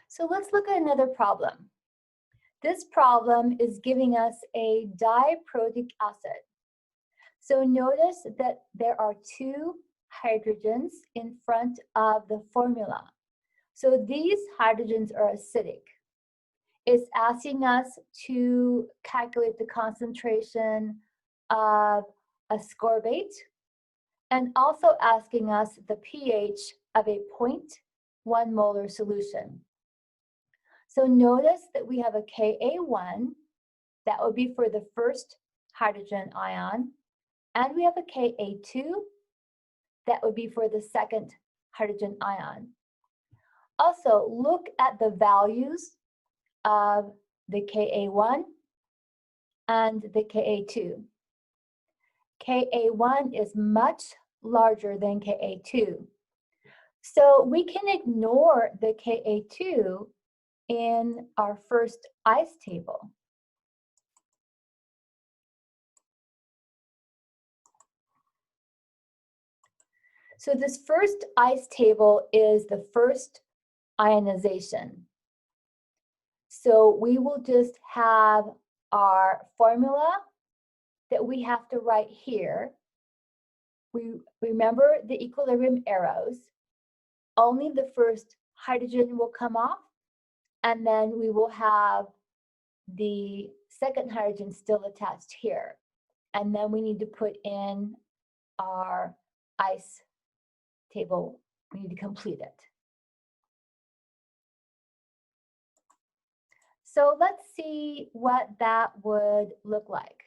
So let's look at another problem. This problem is giving us a diprotic acid. So notice that there are two hydrogens in front of the formula. So these hydrogens are acidic. It's asking us to calculate the concentration of ascorbate and also asking us the pH of a 0.1 molar solution. So notice that we have a Ka1, that would be for the first hydrogen ion, and we have a Ka2, that would be for the second hydrogen ion. Also, look at the values of the Ka1 and the Ka2. Ka1 is much larger than Ka2. So we can ignore the Ka2 in our first ice table. So this first ice table is the first ionization. So we will just have our formula that we have to write here. We remember the equilibrium arrows. Only the first hydrogen will come off, and then we will have the second hydrogen still attached here. And then we need to put in our ice table. We need to complete it. So let's see what that would look like.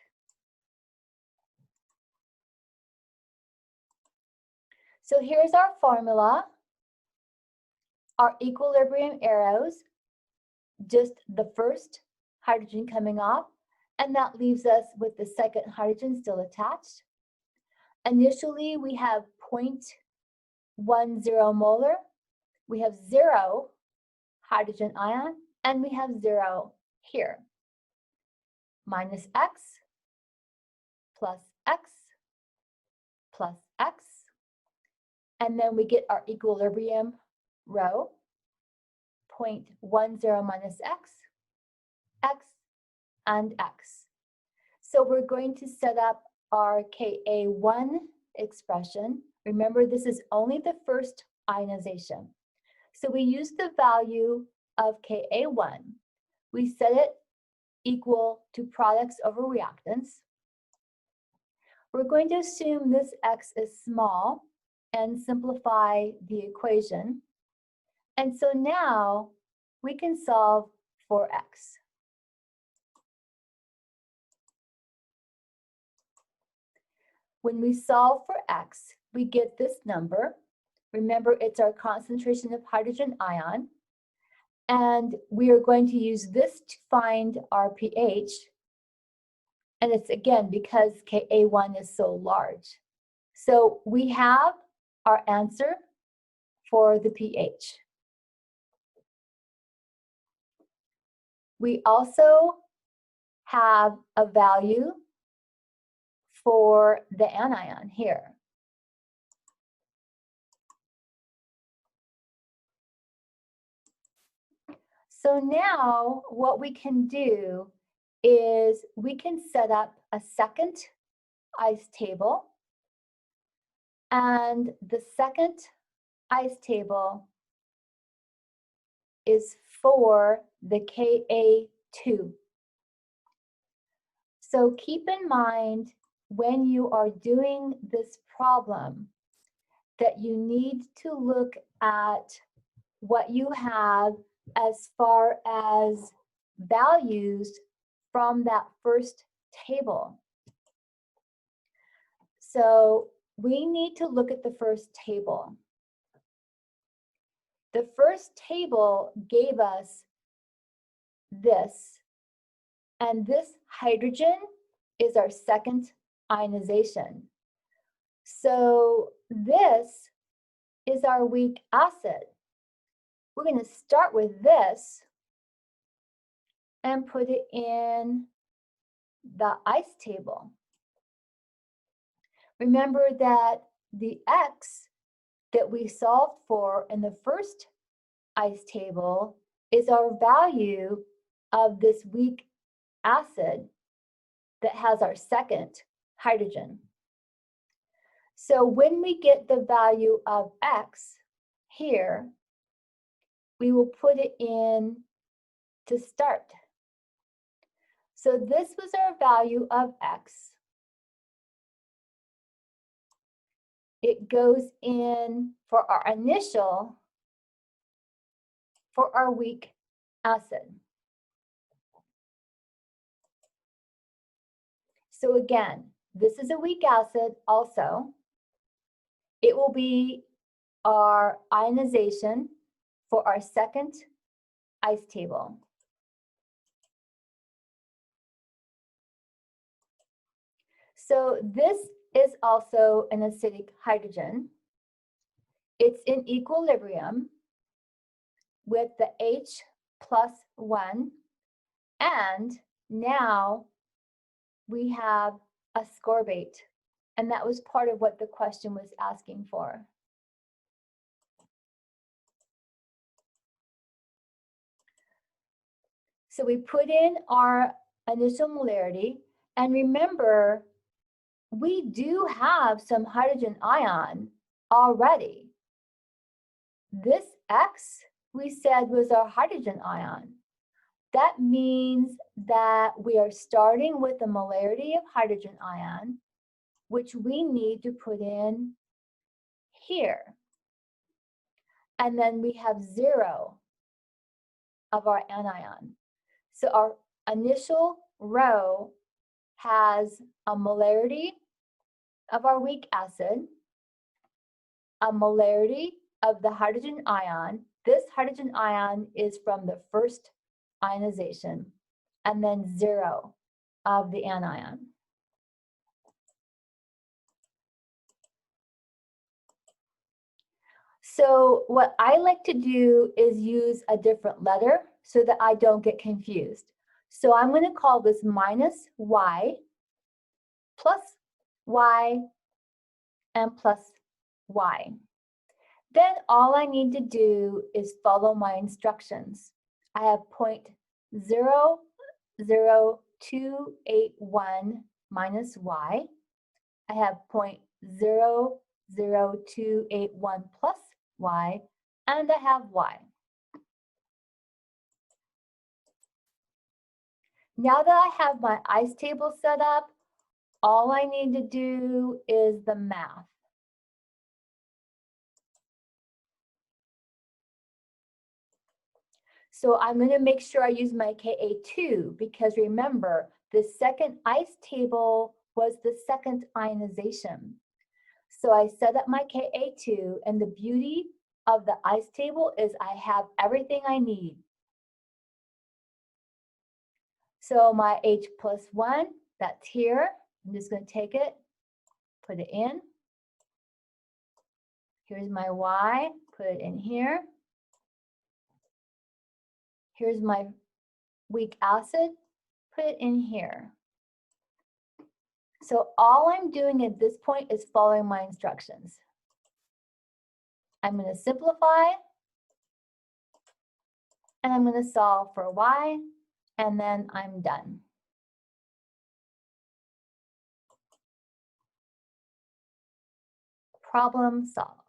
So here's our formula, our equilibrium arrows, just the first hydrogen coming off, and that leaves us with the second hydrogen still attached. Initially, we have 0.10 molar. We have 0 hydrogen ion, and we have 0 here. Minus x plus x plus x. And then we get our equilibrium row, 0.10 minus x, x, and x. So we're going to set up our Ka1 expression. Remember, this is only the first ionization. So we use the value of Ka1. We set it equal to products over reactants. We're going to assume this x is small and simplify the equation. And so now we can solve for x. When we solve for x, we get this number. Remember, it's our concentration of hydrogen ion. And we are going to use this to find our pH. And it's again because Ka1 is so large. So we have our answer for the pH. We also have a value for the anion here. So now what we can do is we can set up a second ice table. And the second ice table is for the Ka2. So keep in mind when you are doing this problem that you need to look at what you have as far as values from that first table. So we need to look at the first table. The first table gave us this, and this hydrogen is our second ionization. So this is our weak acid. We're going to start with this and put it in the ice table. Remember that the x that we solved for in the first ice table is our value of this weak acid that has our second hydrogen. So when we get the value of X here, we will put it in to start. So this was our value of X. It goes in for our initial for our weak acid. So again, this is a weak acid also. It will be our ionization for our second ice table. So this is also an acidic hydrogen. It's in equilibrium with the H plus 1, and now we have ascorbate, and that was part of what the question was asking for. So we put in our initial molarity, and remember, we do have some hydrogen ion already. This X we said was our hydrogen ion. That means that we are starting with a molarity of hydrogen ion, which we need to put in here. And then we have 0 of our anion. So our initial row has a molarity of our weak acid, a molarity of the hydrogen ion. This hydrogen ion is from the first ionization, and then 0 of the anion. So what I like to do is use a different letter so that I don't get confused. So I'm going to call this minus Y, plus Y, and plus Y. Then all I need to do is follow my instructions. I have 0.00281 minus Y. I have 0.00281 plus Y, and I have Y. Now that I have my ice table set up, all I need to do is the math. So I'm going to make sure I use my Ka2 because remember, the second ice table was the second ionization. So I set up my Ka2, and the beauty of the ice table is I have everything I need. So my H plus 1, that's here. I'm just going to take it, put it in. Here's my Y, put it in here. Here's my weak acid, put it in here. So all I'm doing at this point is following my instructions. I'm going to simplify, and I'm going to solve for Y, and then I'm done. Problem solved.